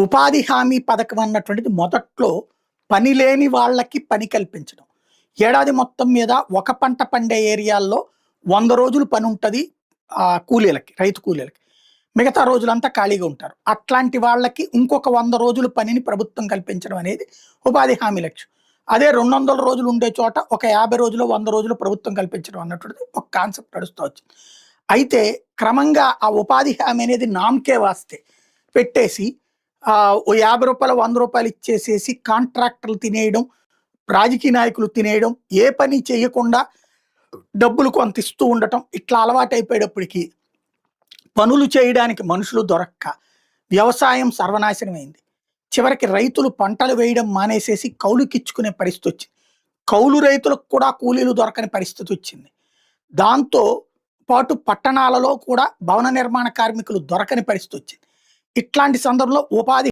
ఉపాధి హామీ పథకం అన్నటువంటిది మొదట్లో పని లేని వాళ్ళకి పని కల్పించడం. ఏడాది మొత్తం మీద ఒక పంట పండే ఏరియాల్లో 100 రోజులు పని ఉంటది. కూలీలకి, రైతు కూలీలకి. మిగతా రోజులంతా ఖాళీగా ఉంటారు. అట్లాంటి వాళ్ళకి ఇంకొక 100 రోజులు పనిని ప్రభుత్వం కల్పించడం అనేది ఉపాధి హామీ లక్ష్యం. అదే 200 రోజులు ఉండే చోట ఒక 50 రోజులు, 100 రోజులు ప్రభుత్వం కల్పించడం అన్నటువంటిది ఒక కాన్సెప్ట్ నడుస్తూ వచ్చింది. అయితే క్రమంగా ఆ ఉపాధి హామీ అనేది నామకే వాస్తే పెట్టేసి ఓ రూ. 50, రూ. 100 ఇచ్చేసేసి కాంట్రాక్టర్లు తినేయడం, రాజకీయ నాయకులు తినేయడం, ఏ పని చేయకుండా డబ్బులు కొంత ఇస్తూ ఉండటం, ఇట్లా అలవాటైపోయేటప్పటికి పనులు చేయడానికి మనుషులు దొరక్క వ్యవసాయం సర్వనాశనమైంది. చివరికి రైతులు పంటలు వేయడం మానేసేసి కౌలుకిచ్చుకునే పరిస్థితి వచ్చింది. కౌలు రైతులకు కూడా కూలీలు దొరకని పరిస్థితి వచ్చింది. దాంతో పాటు పట్టణాలలో కూడా భవన నిర్మాణ కార్మికులు దొరకని పరిస్థితి వచ్చింది. ఇట్లాంటి సందర్భంలో ఉపాధి